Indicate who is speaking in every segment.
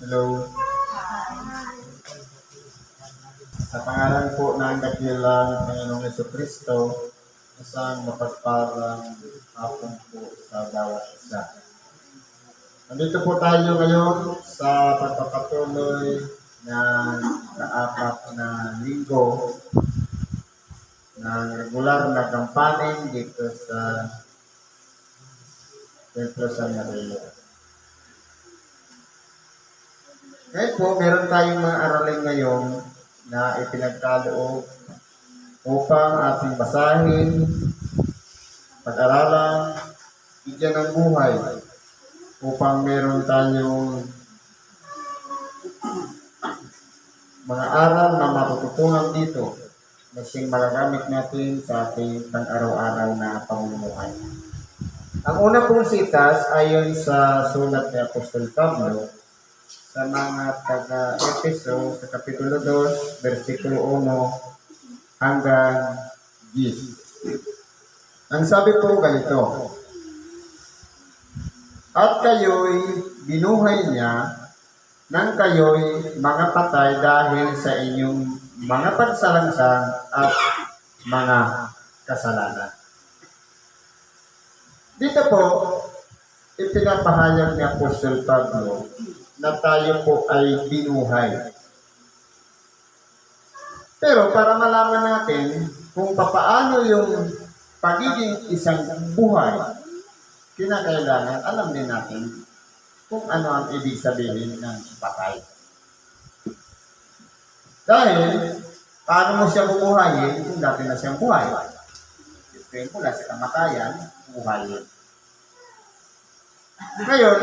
Speaker 1: Hello. Sa pangalan po ng dakilang Panginoong Jesucristo, isang mapagpalang hapon po sa bawat isa. Nandito po tayo ngayon sa pagpapatuloy ng kaapat na linggo ng regular na kampanin dito sa Templo San Maria. Ngayon po, meron tayong mga aralin ngayon na ipinagkaloob upang ating basahin, pag-aralan, bigyan ng buhay upang meron tayong mga aral na matututunan dito na siyang magagamit natin sa ating pang-araw-araw na pamumuhay. Ang una pong sitas ayon sa sulat ni Apostol Pablo sa mga taga-Efeso sa Kapitulo 2, versikulo 1 hanggang 10. Ang sabi po ganito, "At kayo'y binuhay niya nang kayo'y mga patay dahil sa inyong mga pagsalangsang at mga kasalanan." Dito po, ipinapahayag ni Apostol Pablo na tayo po ay binuhay. Pero para malaman natin kung papaano yung pagiging isang buhay, kinakailangan alam din natin kung ano ang ibig sabihin ng patay. Dahil, paano mo siya bubuhayin kung dati na siyang buhay? Siyempre, mula sa kamatayan, buhayin. Ngayon,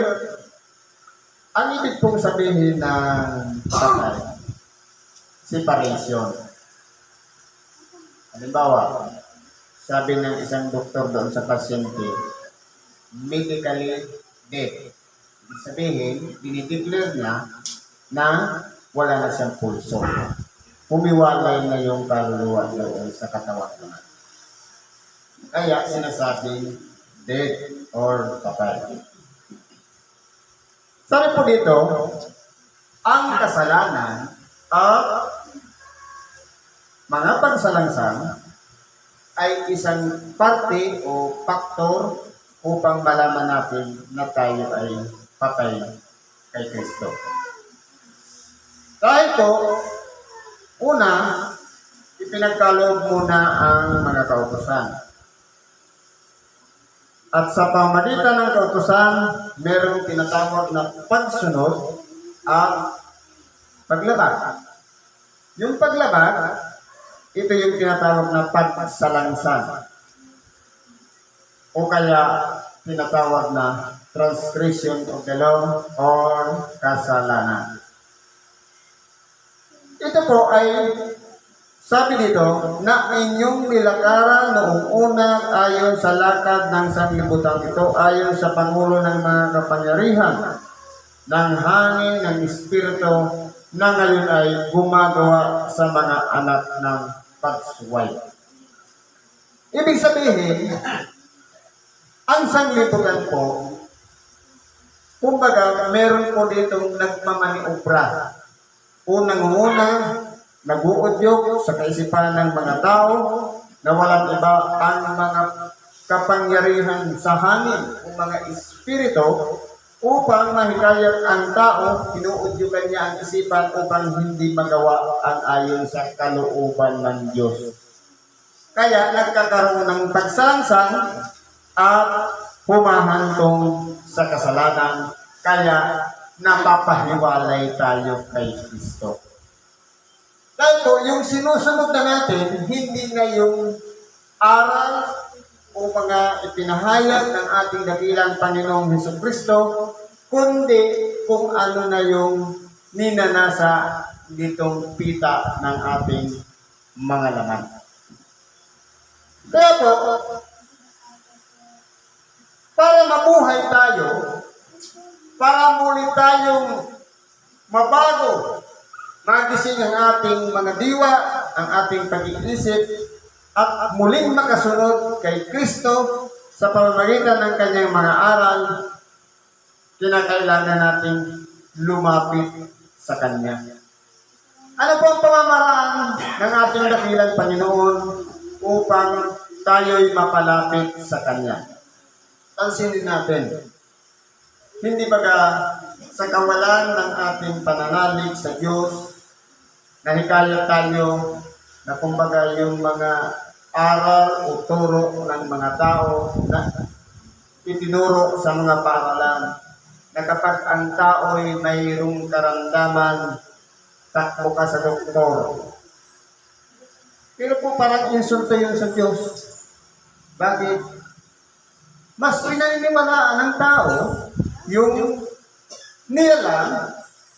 Speaker 1: ang ibig pong sabihin ng patay, separation. Halimbawa, sabi ng isang doktor doon sa pasyente, medically dead. Ibig sabihin, dinideclare niya na wala na siyang pulso. Humiwalay na yung kaluluwa doon sa katawan naman. Kaya sinasabing dead or patay. Sabi po dito, ang kasalanan at mga pagsalangsang ay isang parte o faktor upang malaman natin na tayo ay patay kay Kristo. Dahil po, una, ipinagkaloob muna ang mga kautusan. At sa pamagitan ng kautusan, merong tinatawag na pagsunod at paglabag. Yung paglabag, ito yung tinatawag na pagsalansan. O kaya tinatawag na transgression of the law or kasalanan. Ito po ay sabi dito na inyong nilakaran noong una ayon sa lakad ng sanglibutan ito, ayon sa pangulo ng mga kapangyarihan ng hangin ng Espiritu na ngayon ay gumagawa sa mga anak ng pagsuway. Ibig sabihin, ang sanglibutan po, kumbaga meron po ditong nagmamaniobra. Unang-una, nag-uudyok sa kaisipan ng mga tao na walang iba ang mga kapangyarihan sa hangin o mga espiritu upang mahikayat ang tao, pinuudyukan niya ang isipan upang hindi magawa ang ayon sa kalooban ng Diyos. Kaya nagkakaroon ng pagsalangsang at humahantong sa kasalanan, kaya napapahiwalay tayo kay Kristo. Dahil po, yung sinusunod na natin, hindi na yung aral o mga ipinahayag ng ating dakilang Panginoong Jesucristo, kundi kung ano na yung ninanasa ditong pita ng ating mga laman. Kaya po, para mabuhay tayo, para muli tayong mabago, magising ang ating mga diwa, ang ating pag-iisip, at muling makasunod kay Kristo sa pamamagitan ng kanyang mga aral, kinakailangan nating lumapit sa Kanya. Ano po ang pamamaraan ng ating dakilang Panginoon upang tayo'y mapalapit sa Kanya? Pansinin natin, hindi baga sa kawalan ng ating pananalig sa Diyos, nahikayat tayo na kumbaga yung mga aral o turo ng mga tao na itinuro sa mga paaralan na kapag ang tao'y mayroong karamdaman, takbo ka sa doktor. Pero po parang insulto yun sa Diyos. Bakit? Mas pinaniniwalaan ng tao yung nilalang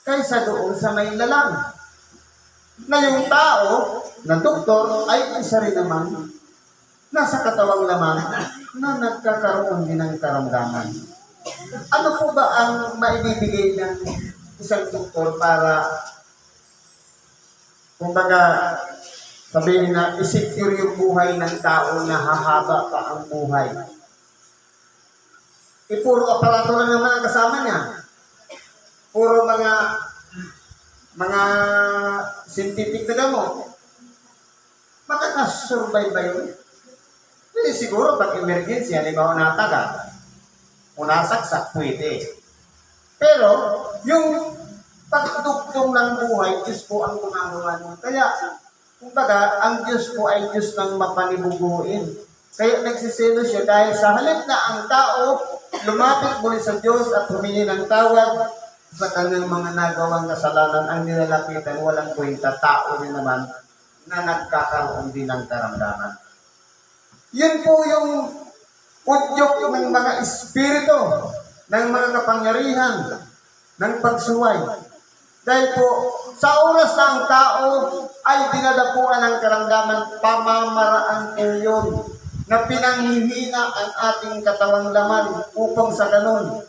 Speaker 1: kaysa doon sa may lalang. Na yung tao na doktor ay isa rin naman nasa katawang laman na nagkakaroon din ng karamdaman. Ano po ba ang maibibigay ng isang doktor para kumbaga sabihin na isecure yung buhay ng tao na hahaba pa ang buhay? Puro aparato lang naman ang kasama niya. Puro mga scientific na gamot. Makakasurvive ba yun? Hindi siguro pag emergency, halimbawa nataga, o nasaksak, pwede. Pero, yung pagdugtong ng buhay, Diyos po ang gumagawa nun. Kaya, kumbaga, ang Diyos po ay Diyos ng mapanibuguin. Kaya nagsiselo siya dahil sa halip na ang tao lumapit muli sa Diyos at humingi ng tawad sa kanyang mga nagawang kasalanan, ang nilalapitan, walang kwenta, tao rin naman na nagkakaroon din ng karamdaman. Yun po yung udyok ng mga espiritu, ng mga kapangyarihan, ng pagsuway. Dahil po, sa oras na ang tao ay dinadapuan ng karamdaman, pamamaraan po yun, na pinanghihina ang ating katawang laman upang sa ganun,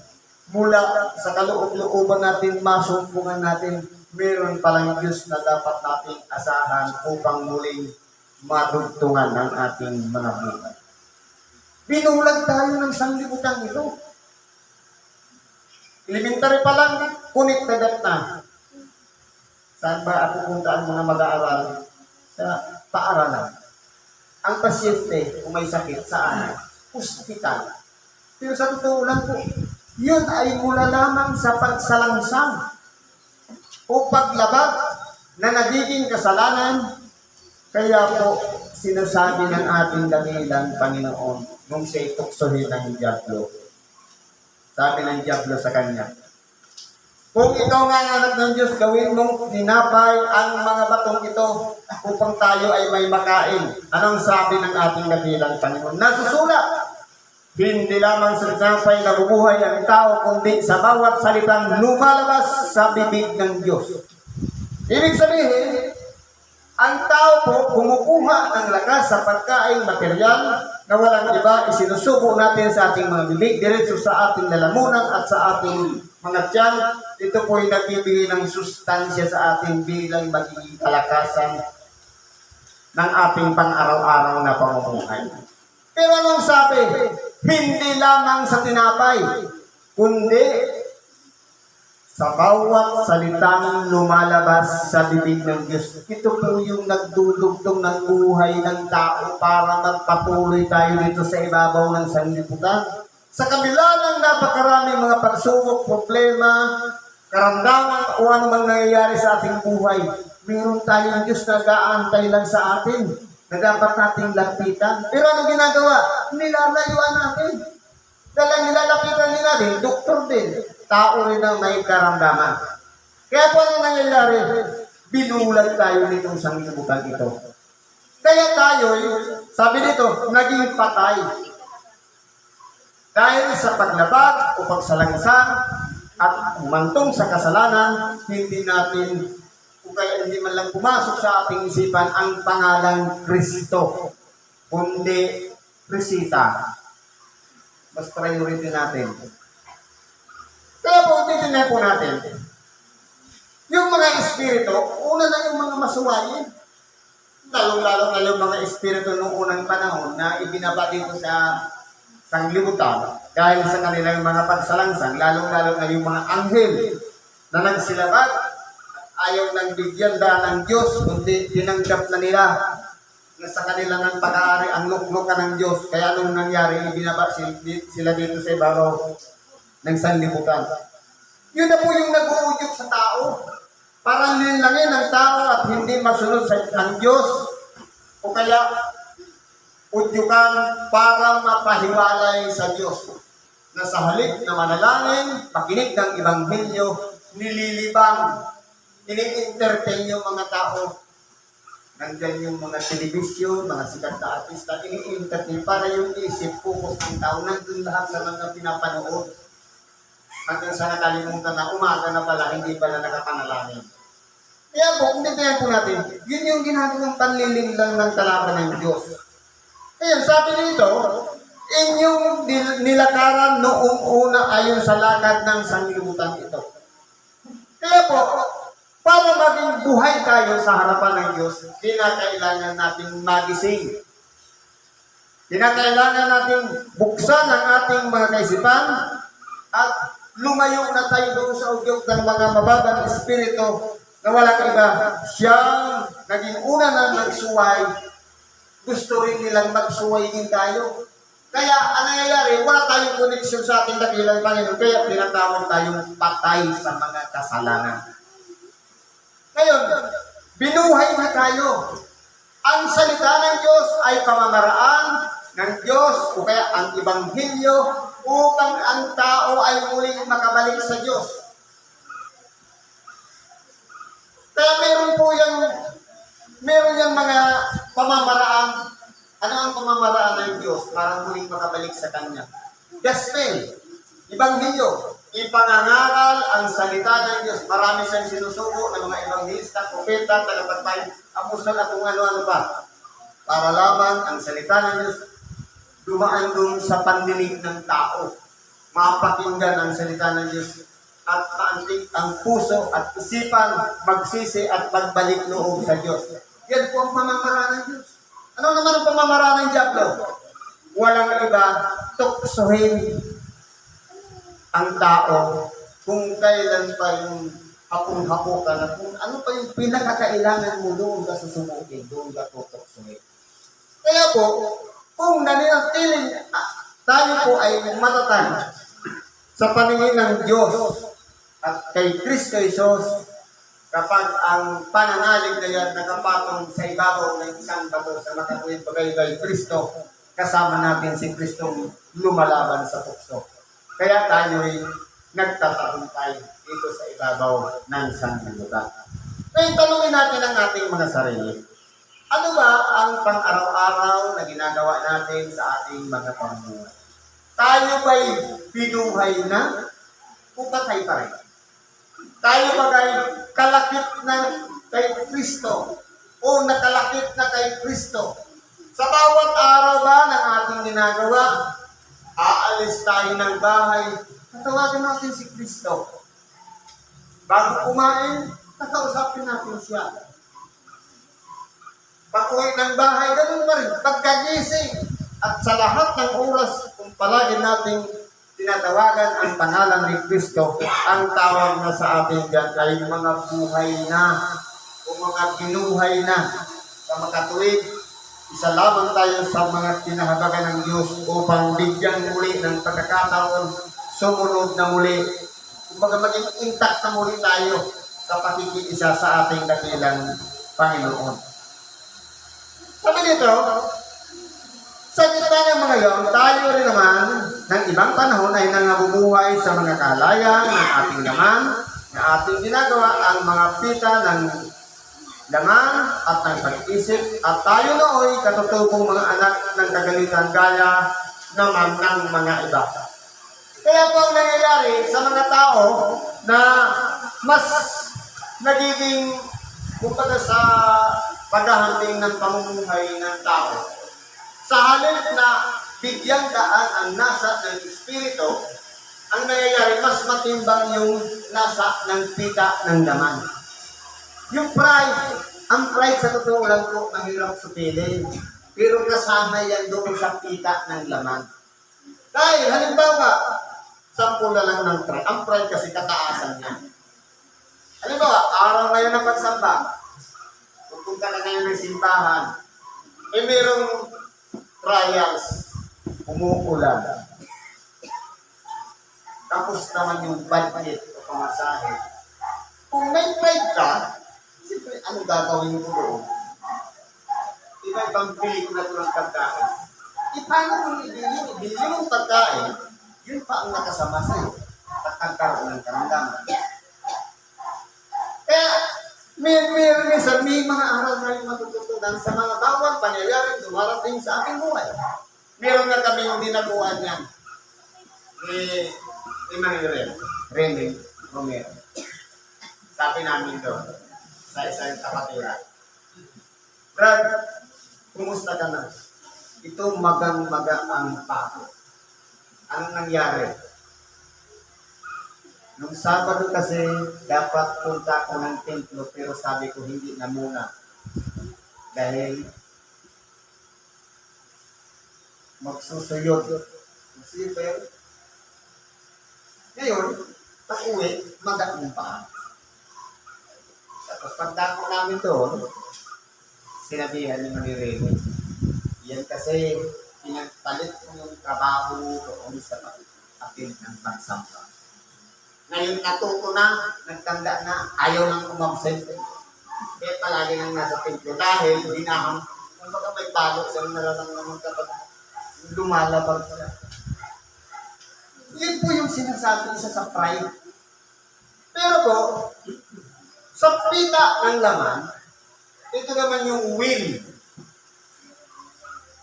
Speaker 1: mula sa kaloob-looban natin, masumpungan natin, meron palang Diyos na dapat nating asahan upang muling madugtungan ng ating mga buhay. Binulag tayo ng sanglibutan ito. Elementary pa lang, kunit na dat na. Saan ba ako punta ang mga mag-aaral? Sa paaralan. Ang pasyente, kung may sakit, saan? Hospital. Pero sa totoo lang po, yun ay mula lamang sa pagsalangsang o paglabag na nagiging kasalanan. Kaya po, sinasabi ng ating dakilang Panginoon nung siya'y tuksohin ng Diablo. Sabi ng Diablo sa kanya, kung ikaw nga anak ng Diyos, gawin mong tinapay ang mga batong ito upang tayo ay may makain. Anong sabi ng ating dakilang Panginoon? Nasusulat, hindi lamang sa tinapay nabubuhay ang tao, kundi sa bawat salitang lumalabas sa bibig ng Diyos. Ibig sabihin, ang tao po kumukuha ng lakas sa pagkain material na walang iba, isinusubo natin sa ating mga bibig, diretso sa ating lalamunan at sa ating mga tiyan. Ito po ay nagbibigay ng sustansya sa ating bilang magiging kalakasan ng ating pang-araw-araw na pamumuhay. Pero anong sabi? Hindi lamang sa tinapay, kundi sa bawat salitang lumalabas sa bibig ng Diyos. Ito po yung nagdudugtong ng buhay ng tao para magpatuloy tayo dito sa ibabaw ng sanlibutan. Sa kabila ng napakaraming mga pagsubok, problema, karamdaman o ano mang nangyayari sa ating buhay, mayroon tayong Diyos na nag-aantay lang sa atin na dapat nating lapitan. Pero ano ginagawa? Nilalayuan natin. Dahil nilalapitan din natin, doktor din. Tao rin ang may karamdaman. Kaya po ano nangyayari? Binulag tayo nitong sanglibutan ito. Kaya tayo, sabi dito, naging patay. Dahil sa paglabag o pagsalangsang at umantong sa kasalanan, hindi natin, kung kaya hindi man lang pumasok sa ating isipan ang pangalang Kristo, kundi Krisita. Mas priority natin. Kaya po, titignan po natin. Yung mga espiritu, una na yung mga masuwayin. Lalong-lalo na yung mga espiritu noong unang panahon na ibinaba dito sa sanglibutan dahil sa kanilang mga pagsalangsang, lalong-lalo na yung mga anghel na nagsilabag at ayaw nang bigyan ng Diyos, kundi tinanggap na nila na sa kanila ng pag-aari ang luklukan ng Diyos. Kaya anong nangyari, ibinaba sila dito sa ibabaw ng sanlibutan. Yun na po yung nag-uudyok sa tao. Parang linlangin ng tao at hindi masunod sa ang Diyos o kaya udyukan para mapahiwalay sa Diyos. Na sa halip na manalangin, pakinig ng Ebanghelyo, nililibang, ini-entertain yung mga tao. Nandyan yung mga telebisyon, mga sikat na artista, ini-entertain para yung isip, focus ng tao, nandun lahat sa mga pinapanood. Hanggang sa nakalimutan na umaga na pala, hindi pala nakapanalangin. Kaya po, kung titiyan po natin, yun yung ginagawang panliling lang ng kalaban ng Diyos. Kaya sabi nito, inyong nilakaran noong una ayon sa lakad ng sanlibutan ito. Kaya po, para maging buhay tayo sa harapan ng Diyos, kinakailangan natin magising. Kinakailangan natin buksan ang ating mga kaisipan at lumayo na tayo doon sa ugyok ng mga mababang espiritu na walang iba. Siyang naging una na nagsuway, gusto rin nilang magsuway din tayo. Kaya ang nangyayari, wala tayong koneksyon sa ating dakilang Panginoon. Kaya tinatawag tayong patay sa mga kasalanan. Ngayon, binuhay na tayo. Ang salita ng Diyos ay pamamaraan ng Diyos o kaya ang Ebanghelyo upang ang tao ay muling makabalik sa Diyos. Kaya meron yung mga pamamaraan. Ano ang pamamaraan ng Diyos para muling makabalik sa Kanya? Gospel, Ebanghelyo, ipangangaral ang salita ng Diyos. Marami siyang sinusuko ng mga evangelista, propeta, tagapagpay, apostol at kung ano-ano pa. Para lamang ang salita ng Diyos dumaan doon sa pandinig ng tao. Mapakinggan ang salita ng Diyos at maantig ang puso at isipan, magsisi at magbalik loob sa Diyos. Yan po ang pamamaraan ng Diyos. Ano naman ang pamamaraan ng Diablo? Walang iba, tuksohin ang tao kung kailan pa yung hapong-hapo ka na kung ano pa yung pinakakailangan mo doon ka susubukin, doon ka tutuksohin. Kaya po, kung nananatiling tayo po ay matatag sa paningin ng Diyos at kay Kristo Jesus, kapag ang pananalig na yan nakapatong sa ibabaw ng isang bato sa makatuwid bagay kay Kristo, kasama natin si Kristong lumalaban sa tukso. Kaya tayo ay nagtatagumpay dito sa ibabaw ng sanlibutan. Ngayon, tanungin natin ang ating mga sarili. Ano ba ang pang-araw-araw na ginagawa natin sa ating mga pamumuhay? Tayo ba'y binuhay na o patay pa rin? Tayo ba'y kalakip na kay Kristo o nakalakip na kay Kristo? Sa bawat araw ba ng ating ginagawa, aalis tayo ng bahay, tatawagan natin si Kristo. Bago kumain, tatausapin natin siya. Pag-uwi ng bahay, ganun pa rin. Pagkagising at sa lahat ng oras, kung palagi natin tinatawagan ang pangalan ni Kristo, ang tawag na sa atin dyan ay mga buhay na o mga binuhay na sa makatuwid. Isa lamang tayo sa mga tinahabagan ng Diyos upang bigyan muli ng pagkakataon, sumunod na muli. Kumbaga maging intact na muli tayo sa pakikiisa sa ating dakilang Panginoon. Sabi dito, sa gitna ng mga yon, tayo rin naman ng ibang panahon ay nangabubuhay sa mga kalayan ng ating laman na ating ginagawa ang mga pita ng laman at ng pag-isip at tayo nooy katutubong mga anak ng kagalitan gaya naman ng mga iba. Kaya po ang nangyayari sa mga tao na mas nagiging kumbaga sa paghahanding ng pamumuhay ng tao. Sa halip na bigyang daan ang nasa ng Espiritu, ang nangyayari mas matimbang yung nasa ng pita ng laman. Yung pride, ang pride sa totoo lang po, mahirap supilin. Pero kasama yan doon sa pita ng laman. Dahil, halimbawa, sampu na lang ng pride. Ang pride kasi kataasan niya. araw ngayon ng pagsamba, pupunta ka ngayon ng simbahan, merong trials, umuulan. Tapos naman yung budget o pamasahe. Kung may pride ka, siyempre, ano gagawin mo doon? Ibang bili ko na ito ng pagkain. Paano kung ibili yung pagkain, yun pa ang nakasama sa'yo at nagkaroon ng karamdaman. Kaya, may mga aral na yung matututunan sa mga bawat panayaring dumarating sa aking buhay. Meron na kami yung dinaguan niya ni Manny Rene Romero. Sabi namin doon, sa isang kapatira, Brad, kumusta ka na? Ito magang-maga ang pako. Anong nangyari? Nung Sabado kasi, dapat punta ko ng templo, pero sabi ko hindi na muna. Dahil magsusuyod. Super. Ngayon, pag-uwi, magang pa. Tapos pagdako namin doon, sinabihan ni Manny, yan kasi pinagpalit ko yung trabaho doon sa pag-apil ng pagsamba. Ngayon natuto na, nagtanda na, ayaw nang umabsent. Kaya palagi nang nasa templo dahil dinahang, kung baka may palo sa nararamdaman kapag lumalabag ka. Yun po yung sinasabi isa sa pride. Pero po, sa pita ng laman, ito naman yung will.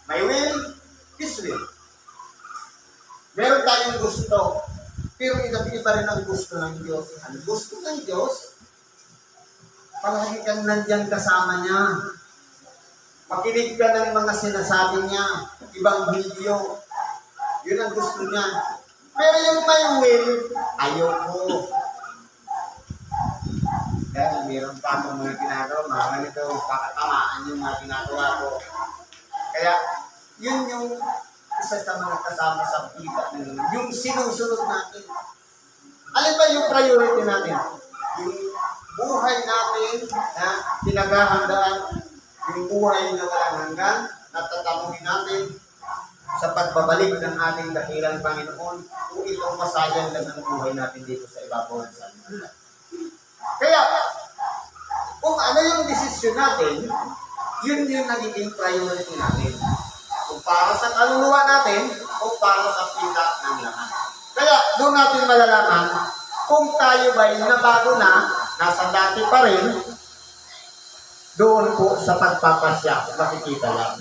Speaker 1: May will, his will. Meron tayong gusto, pero iba rin ang gusto ng Diyos. Ang gusto ng Diyos, palagi kang nandiyan kasama niya. Makinig ka ng mga sinasabi niya, ibang video. Yun ang gusto niya. Pero yung may will, ayoko. Dahil meron pa akong mga ginagawa, mga ganito, pakatamaan yung mga ginagawa ko. Kaya, yun yung isa sa mga kasama sa pita ng yung sinusunod natin. Alin ba yung priority natin? Yung buhay natin na pinaghahandaan, yung buhay na walang hanggan, na tatanungin natin sa pagbabalik ng ating dakilang Panginoon, kung itong masayang lang ang buhay natin dito sa ibabaw ng salita. Kaya, kung ano yung desisyon natin, yun yung nagiging priority natin. Kung para sa kaluluwa natin, o para sa pita ng lahat. Kaya, doon natin malalaman kung tayo ba'y nabago na, nasa dati pa rin, doon po sa pagpapasya, makikita lang.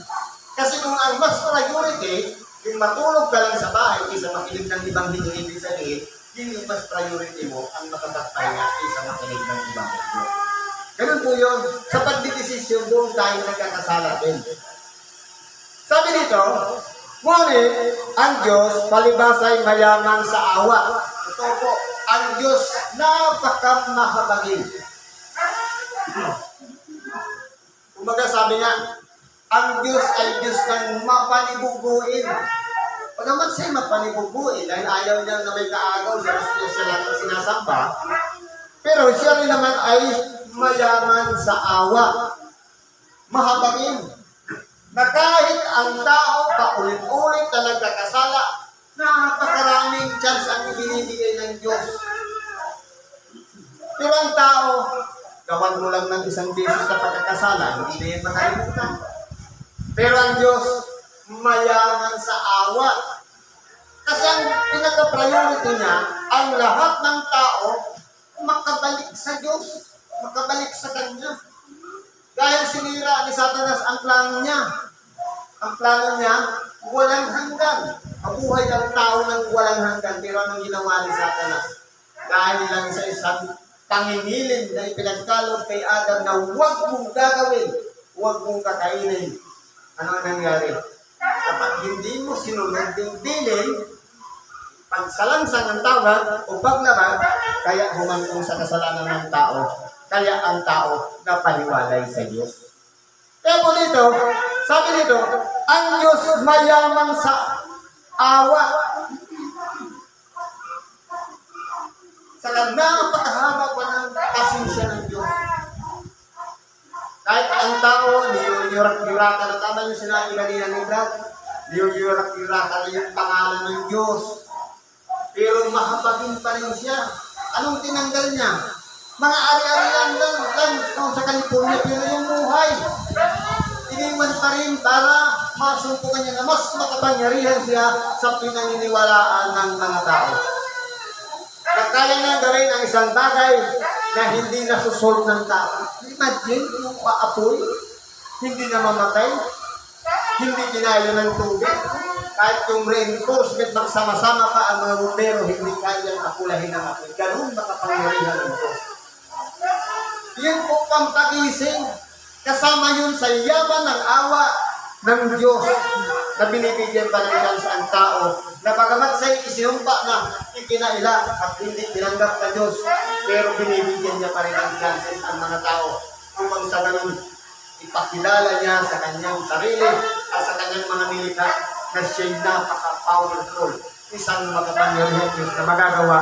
Speaker 1: Kasi kung ang mas priority, yung matulog ka lang sa bahay, kaysa makinig ng ibang ibig sabihin, yun yung mas priority mo, ang makapagpahinga kaysa makinig ng ibang video. Ganun po yun. Sa pagdidesisyon, doon tayo nagkakasala din. Sabi dito, ngunit ang Diyos palibasa'y mayaman sa awa. Ito po, ang Diyos napakamahabagin. Kumbaga sabi nga, ang Diyos ay Diyos ng mapanibubuin. Pagamat siya'y mapanibubuin, dahil ayaw niya na may kaagaw, siya lang ang sinasamba, pero siya rin naman ay mayaman sa awa. Mahabagin. Na kahit ang tao paulit-ulit na nagkakasala, napakaraming chance ang ibinibigay ng Diyos. Pero ang tao, gawan mo lang ng isang beses na pagkakasala, hindi na yan makalimutan. Pero ang Diyos, mayaman sa awa. Kasi ang pinaka-priority niya, ang lahat ng tao, makabalik sa Diyos, makabalik sa Kanya. Dahil sinira ni Satanas ang plano niya. Ang plano niya, walang hanggan. Mabuhay ang tao ng walang hanggan. Pero anong ginawa ni Satanas? Dahil lang sa isang pangingilin na ipinagkalog kay Adam na huwag mong gagawin, huwag mong kakainin. Ano ang nangyari? Kapag hindi mo sinunod yung bilin, pagsalansang ng tawag o paglabag, kaya humantong sa kasalanan ng tao. Kaya ang tao napaniwalay sa Diyos. Kaya po dito, sabi dito, ang Diyos mayaman sa awa. Sa napakahaba pa ng pasensya ng Diyos. tao, niyurak-yurakan na tama yung sinabi kanina ni Brad. Niyurak-yurakan na yung pangalan ng Diyos. Pero mahabagin pa rin siya. Anong tinanggal niya? Mga ari-arian lang kung sa California, pero yung buhay. Iniwan pa rin para masumpukan niya na mas makapangyarihan siya sa pinaniniwalaan ng mga tao. Kaya niya gawin ang isang bagay na hindi nasusolve ng tao. Imagine yung paapoy, hindi na mamatay, hindi kinaya ng tubig. Kahit yung reinforcement, magsama-sama pa ang mga bumbero, hindi kayang akulahin ang apoy. Ganun makapangyarihan ito. Yun po pang pagising. Kasama yun sa yaman ng awa ng Diyos na binibigyan pa ng chance ang tao na bagamat sa'yo isinumpa na ikinaila at hindi tinanggap na Diyos, pero binibigyan niya pa rin ang chances ang mga tao upang sa ganun ipakilala niya sa kanyang sarili at sa kanyang mga nilikha na siya'y napaka-powerful, isang makapangyarihan Diyos na magagawa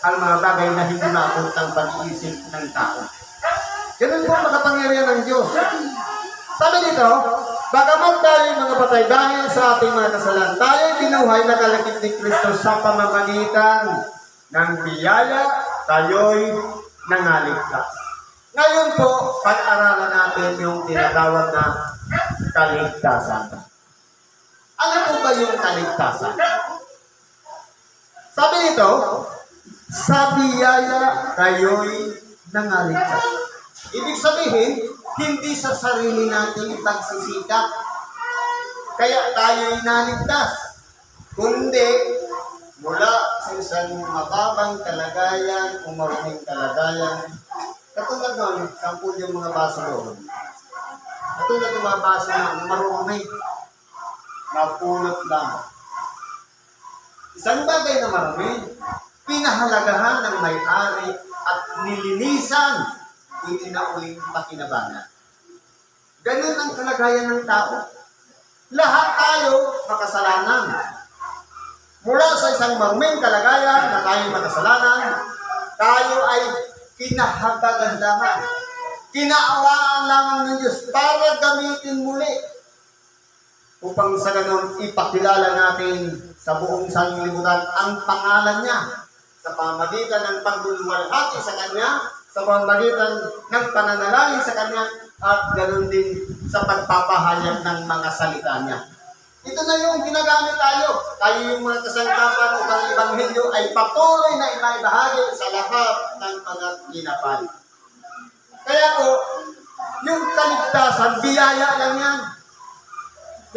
Speaker 1: ang mga bagay na hindi maabot ang pag-iisip ng tao. Ganun po makapangyarihan ng Diyos. Sabi dito, bagamat tayo mga patay dahil sa ating mga kasalanan, tayo binuhay na kalakip ni Kristo sa pamamagitan ng biyaya, tayo'y nangaligtas. Ngayon po, pag-aralan natin yung tinatawag na kaligtasan. Ano po ba yung kaligtasan? Sabi nito, sa biyaya tayo'y nangaligtas. Ibig sabihin, hindi sa sarili nating pagsisikap kaya tayo'y naligtas, kundi mula sa isang mababang kalagayan o maruming kalagayan. Katulad nun, sampul yung mga baso doon. Katulad yung mga baso na marumi, mapulot lang. Isang bagay na marumi, pinahalagahan ng may-ari at nilinisan, hindi na uling pakinabangan. Ganun ang kalagayan ng tao. Lahat tayo makasalanan. Mula sa isang maruming kalagayan na tayo makasalanan, tayo ay kinahabagahan lamang. Kinaawaan lamang ng Diyos para gamitin muli upang sa ganun ipakilala natin sa buong sanglibutan ang pangalan niya sa pamamagitan ng pagluluwalhati sa Kanya, sa pamamagitan ng pananalangin sa Kanya, at ganoon din sa pagpapahayag ng mga salita niya. Ito na yung ginagamit tayo. Tayo yung mga kasangkapan upang ang Ebanghelyo ay patuloy na ibaibahagi sa lahat ng mga ginapal. Kaya po, yung kaligtasan, biyaya lang yan.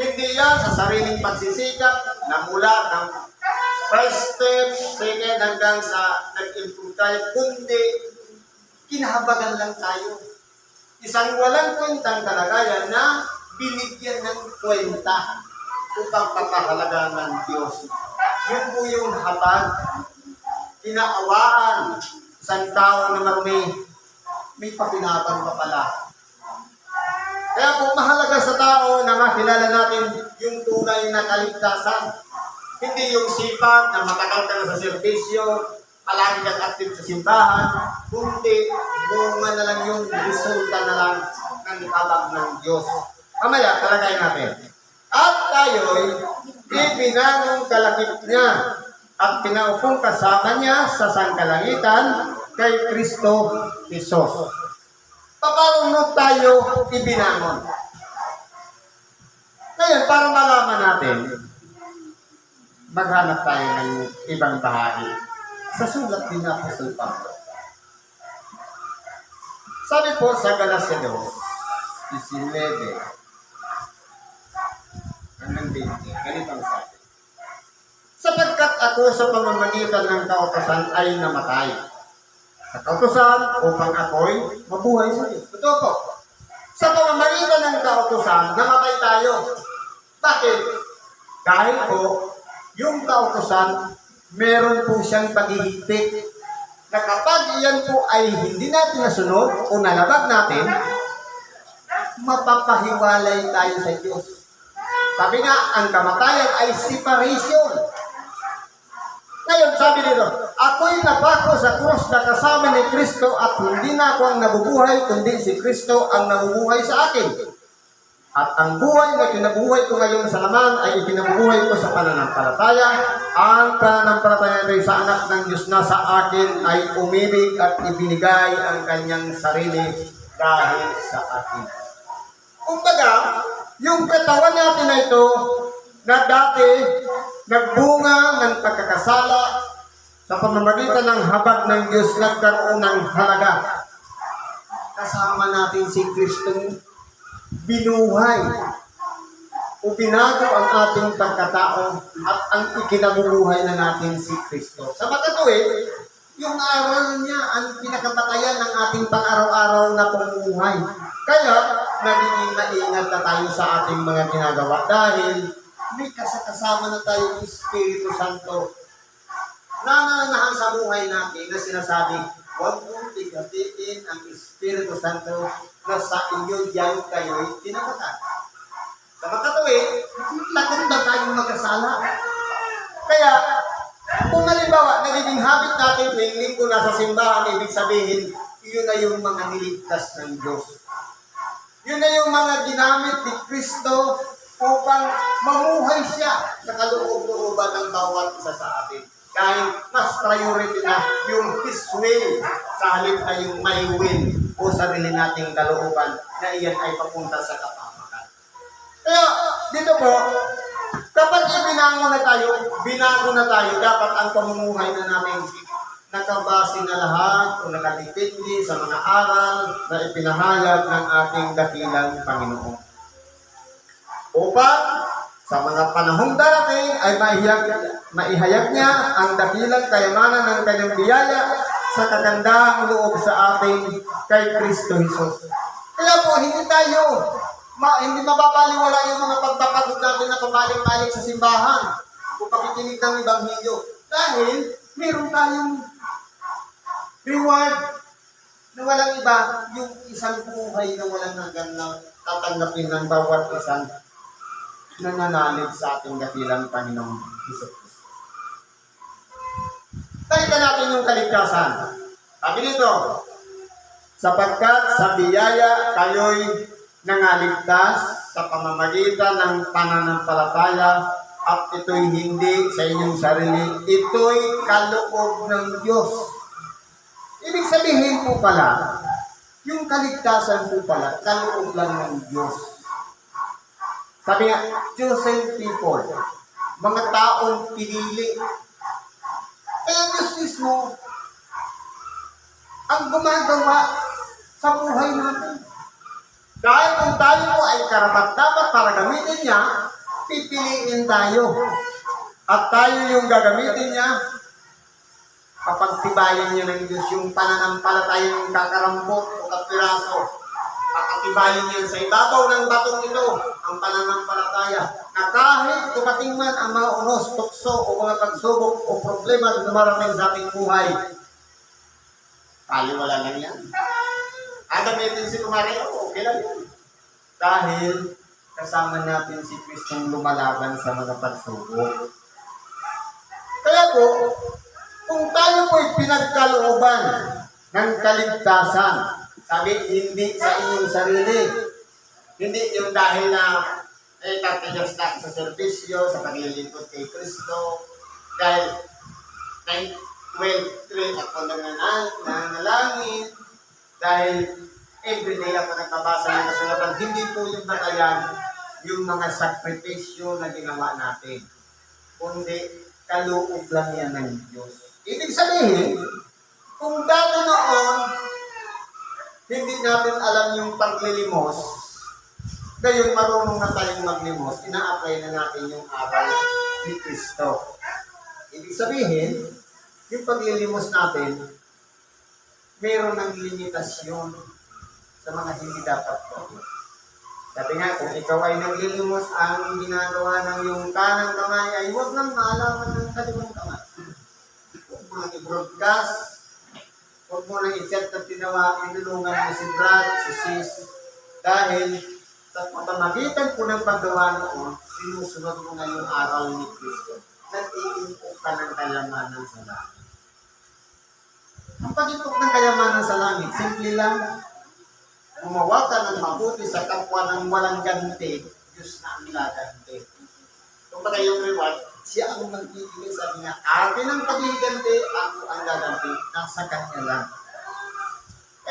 Speaker 1: Hindi yan sa sariling pagsisikap na mula ng first step, second, hanggang sa nag-improve tayo, kundi kinahabagan lang tayo. Isang walang kwentang kalagayan na binigyan ng kwenta upang papahalagaan ng Diyos. Yun po yung habag, kinaawaan, isang tao na marumi, may papinabang pa pala. Kaya po mahalaga sa tao na makilala natin yung tunay na kaligtasan. Hindi yung sipag na matagal ka na sa serbisyo, palagi kang active sa simbahan, kundi bunga na lang yung resulta na lang ng habag ng Diyos. Mamaya, talagay natin. At tayo'y ibinanong kalakip niya at pinaupong kasama niya sa sangkalangitan kay Kristo Jesus. Paano tayo ibinangon? Ngayon, para malaman natin, maghanap tayo ng ibang bahagi sa sulat ni Apostol Pablo. Sabi po sa Galatia 2:19 hanggang 20, ganito ang sabi. Sapagkat ako sa pamamagitan ng kautusan ay namatay. Sa kautusan upang ako'y mabuhay sa iyo. Totoo po. Sa pamamagitan ng kautusan, namatay tayo. Bakit? Dahil po, yung kautusan, meron po siyang paghihigpit na kapag iyan po ay hindi natin nasunod o nalabag natin, mapapahiwalay tayo sa Diyos. Sabi nga, ang kamatayan ay separation. Ngayon, sabi dito, ako'y napako sa krus na kasama ni Kristo at hindi na ako ang nabubuhay, kundi si Kristo ang nabubuhay sa akin. At ang buhay na kinabuhay ko ngayon sa laman ay ikinabubuhay ko sa pananampalataya. Ang pananampalataya ay sa anak ng Diyos na sa akin ay umibig at ibinigay ang kanyang sarili dahil sa akin. Kumbaga, yung katawan natin na ito na dati nagbunga ng pagkakasala sa pamamagitan ng habag ng Diyos nagkaroon ng halaga. Kasama natin si Kristong binuhay o binago ang ating pagkatao at ang ikinabubuhay na natin si Kristo. Sa makatuwid, yung aral niya ang pinakabatayan ng ating pang-araw-araw na pamumuhay. Kaya, nagiging maingat na tayo sa ating mga ginagawa dahil may kasama na tayong Espiritu Santo na nananahan sa buhay natin na sinasabi, huwag mong tigapitin ang Espiritu Santo na sa inyo diyan kayo'y tinatapatan. Sa makatuwid, takot ba tayong magkasala? Kaya, kung halimbawa, nagiging habit natin tuwing linggo nasa simbahan, ibig sabihin, yun na yung mga niligtas ng Diyos. Yun na yung mga ginamit ni Kristo upang mamuhay siya sa kaloob-looban ng bawat isa sa atin. Dahil mas priority na yung His will sa halip na yung my will o sarili nating kalooban na iyan ay papunta sa kapamakan. Kaya dito po, kapag binago na tayo, dapat ang pamumuhay na namin nakabase na lahat o nakatipindi sa mga aral na ipinahayag ng ating dakilang Panginoon. Upang sa mga panahong darating ay maihayag niya ang dakilang kayamanan ng kanyang biyaya sa kagandahang loob sa ating kay Kristo Jesus. Kaya po, hindi mababaliwala yung mga pagpapagod natin na pabalik-balik sa simbahan o pakikinig ng Ebanghelyo. Dahil meron tayong reward na walang iba, yung isang buhay na walang hanggan na tatanggapin ng bawat isang nananalig sa ating dakilang Panginoong Hesus. Talikan natin yung kaligtasan. Sabi nito, sapagkat sa biyaya kayo'y nangaligtas sa pamamagitan ng pananampalataya at ito'y hindi sa inyong sarili, ito'y kaloob ng Diyos. Ibig sabihin po pala, yung kaligtasan po pala, kaloob lang ng Diyos. Sabi nga, chosen people, mga taong pinili. Kaya Diyos mismo ang gumagawa sa buhay natin. Dahil kung tayo po ay karapat-dapat para gamitin niya, pipiliin tayo. At tayo yung gagamitin niya, kapag tibayan niya ng Diyos yung pananampalataya ng kakarambot o kapiraso. At atibayin niya sa ibabaw ng batong ito ang pananampalataya na kahit dumating man ang mga unos, tukso o mga pagsubok o problema na dumarating sa ating buhay, wala lang yan. Agamitin si Kumari, okay lang yan. Dahil kasama natin si Kristong lumalaban sa mga pagsubok. Kaya po, kung tayo po'y pinagkalooban ng kaligtasan, sabi, hindi sa inyong sarili. Hindi yung dahil na 30 years na sa servisyo, sa paglilingkod kay Kristo, dahil 12 at nananalangin, dahil everyday ako nagpabasa ng kasulatan, hindi po yung batayan yung mga sakripisyo na ginawa natin. Kundi, kaloob lang yan ng Diyos. Ibig sabihin, kung dati noon, hindi natin alam yung paglilimos, ngayon marunong na tayong maglimos, ina-apply na natin yung aral ni Kristo. Ibig sabihin, yung paglilimos natin, meron ng limitasyon sa mga hindi dapat gawin. Sabi nga, kung ikaw ay naglilimos, ang ginagawa ng yung kanang kamay ay huwag nang maalaman ng kaliwang kamay. Huwag mo nang i-broadcast, huwag mo nang i-chat na tinulungan mo si Brad, si Sis, dahil sa pamamagitan po ng paggawa noon, sinusunod mo na yung aral ni Kristo. nag-iimpok ka ng kayamanan sa langit. Ang pag-impok ng kayamanan sa langit, simple lang, gumawa ka ng mabuti sa kapwa ng walang ganti, Diyos na ang gaganti. Kung bagay yung reward, siya ang magbibigay, sabi niya, akin ang paghiganti, ako ang gaganti, nasa kanya lang.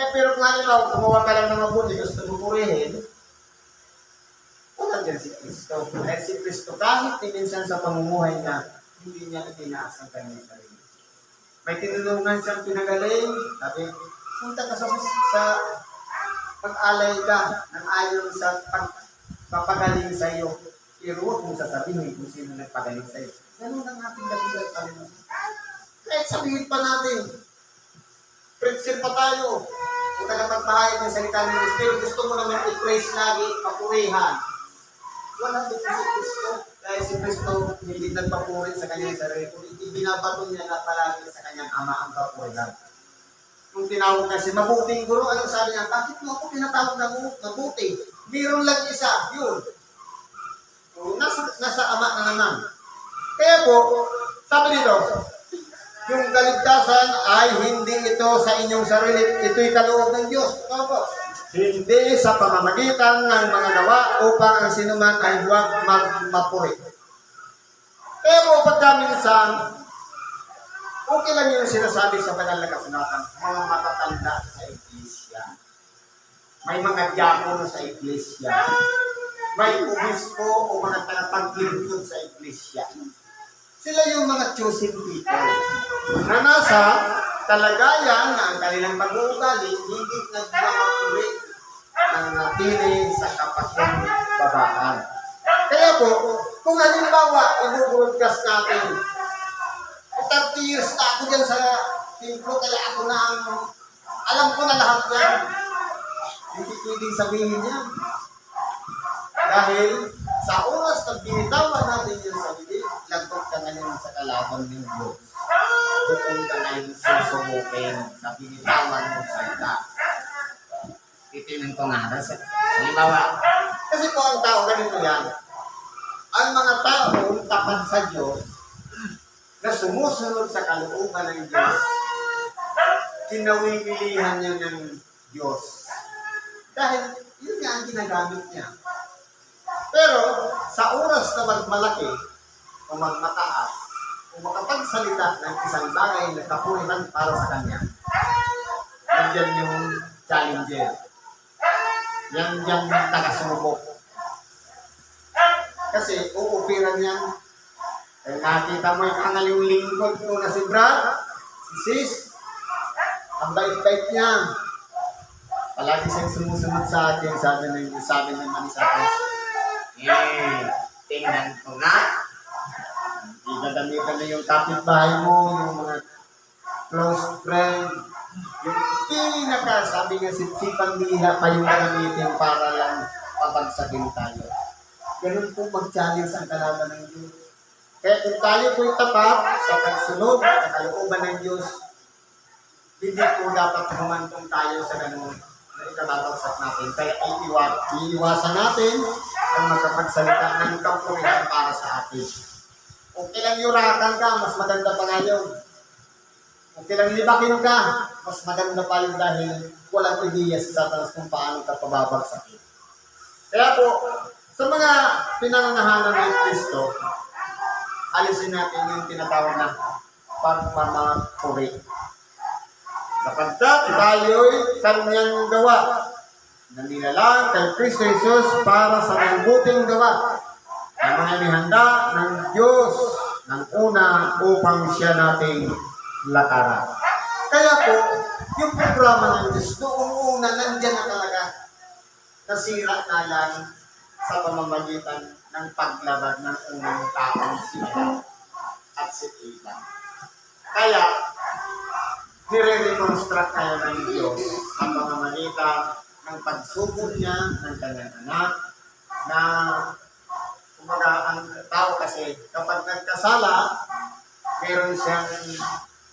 Speaker 1: Pero kung halimbawa, gumawa ka lang ng mabuti, gusto mo purihin, wala dyan si Kristo. Dahil si Kristo, kahit minsan sa pamumuhay na, hindi niya itinaas ang kanyang sarili. May tinulungan siyang pinagaling, sabi, punta ka sa pag-alay ka ng ayon sa pagpapagaling sa iyo. Pero huwag mong sasabihin kung sino nagpagaling sa iyo. Ganun ang ating dahilan, Panginoon. Kahit sabihin pa natin, preacher pa tayo, kung tagapagpahayag ng salita ng Espiritu, gusto mo naman i-praise lagi, papurihan. Wala dito si Kristo. Dahil si Kristo hindi nagpapuri sa kanyang sarili. Ibinabato niya na palagi sa kanyang ama ang papurihan. Nung tinawag na si mabuting guro, anong sabi niya? Bakit mo ako tinatawag na mabuti? Mayroon lang isa, yun. Nasa ama na naman. Kaya po, sabi dito, yung kaligtasan ay hindi ito sa inyong sarili, ito'y kaloob ng Diyos. Opo. Hindi sa pamamagitan ng mga gawa upang ang sinuman ay huwag magmapuri. Pero pagka minsan, okay lang yung sinasabi sa banal na kasulatan, mga matatanda sa iglesia. May mga diakono sa iglesia. May obispo o mga tagapaglingkod sa iglesia. Sila yung mga chosen people na nasa kalagayan na ang kanilang pag-uugali hindi nagmamapuri ng natili sa kapakinabangan. Kaya po, kung halimbawa, i-broadcast natin, 30 years na ako dyan sa templo, kaya ako na ang, alam ko na lahat yan. Hindi pwedeng sabihin yan. Dahil sa oras na binitawan natin yung sarili, lagot ka ngayon sa kalaban ng Diyos. Doon ka ngayon susubukin sa binitawan mo salita. Titinan ko nga. Halimbawa, kasi po ang tao, ganito yan. Ang mga tao tapat sa Diyos, na sumusunod sa kalooban ng Diyos, kinawimilihan niya ng Diyos. Dahil yun nga ang ginagamit niya. Pero sa oras na magmalaki o magmataas o makapagsalita ng isang bagay na kapurihan para sa kanya, nandiyan yung challenger. Yan yung taga-subok. Kasi uupiran niya. Kaya nakita mo yung pangaling lingkod ko na si Brad, si Sis, ang bait-bait niya. Palagi siyang sumusunod sa akin, sabi naman sa akin, tingnan ko nga. Igagamitan na yung kapitbahay mo, yung mga close friend, yung sabi nga, sipsipang nila pa yung gamitin para lang pabagsakin tayo. Ganun po mag-challenge ang kalaban ng Diyos. Kaya kung tayo po'y tapat sa pagsunod sa kalooban ng Diyos, hindi po dapat humantong tayo sa ganun na ikababagsak natin. Kaya iiwasan natin ang magkapagsalita ng kapurihan para sa atin. Kung ilang yurakan ka, mas maganda pa ngayon. Kung ilang libakin ka, mas maganda pa yun dahil walang ideya sa Satanas kung paano ka pababagsakin. Kaya po, sa mga pinangangahanan ng Kristo, alisin natin yung tinatawag na pagmamapuri. Sapagkat tayo'y kanyang gawa na nilalang kay Kristo Jesus para sa mabuting gawa na mga inihanda ng Diyos ng una upang siya nating lakaran. Kaya po, yung programa ng Diyos noong una nandiyan na talaga, nasira na lang sa pamamagitan ng paglaban ng unang taong si Adam at si Eva. Kaya, nire-reconstruct tayo ng Diyos ang pamamagitan ng pagsubok niya ng kanyang anak na kumbaga ang tao kasi kapag nagkasala, meron siyang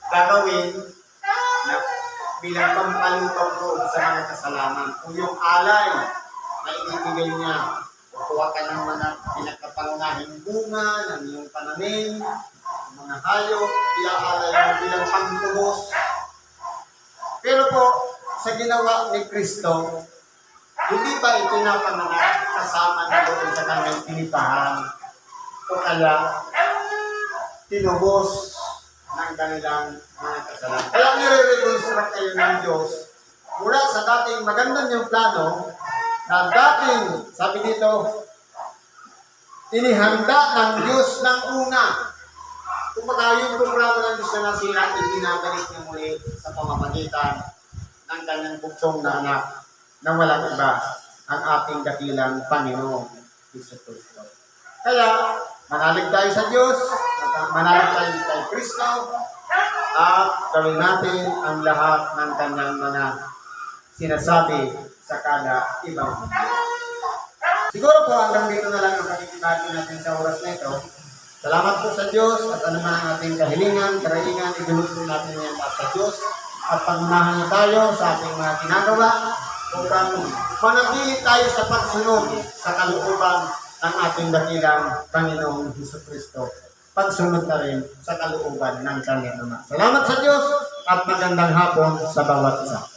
Speaker 1: gagawin na bilang pampalutang loob sa mga kasalanan. Kung yung alay na ibibigay niya, kukuha ka ng mga pinagkapangunahing bunga ng iyong pananim, mga hayop, iaalay mo bilang pangtubos. Pero po, sa ginawa ni Kristo, hindi ba ito napanganak kasama na doon sa kanyang tinipahan o kaya tinubos ng kanilang mga kasalanan. Kaya nire-reconstruct kayo ng Diyos mula sa dating maganda niyong plano na dating, sabi dito, inihanda ng Diyos ng una. Kung yung programa ng Diyos na nasira, ibinabalik niya muli sa pamamagitan ng kanyang buktong na anak na walang iba, ang ating dakilang Panginoon, Kristo. Kaya, manalig tayo sa Diyos, manalig tayo kay Kristo, at gawin natin ang lahat ng kanyang mga sinasabi sa kada ibang video. Siguro po hanggang dito na lang ang pakikibati natin sa oras na ito. Salamat po sa Diyos at anuman ang ating kahilingan, karaingan, idulog po natin yan sa Diyos at pangunahan niyo tayo sa ating mga ginagawa upang manatili tayo sa pagsunod sa kalooban ng ating dakilang Panginoong Jesucristo. Pagsunod na rin sa kalooban ng kanyang Ama. Salamat sa Diyos at magandang hapon sa bawat isa.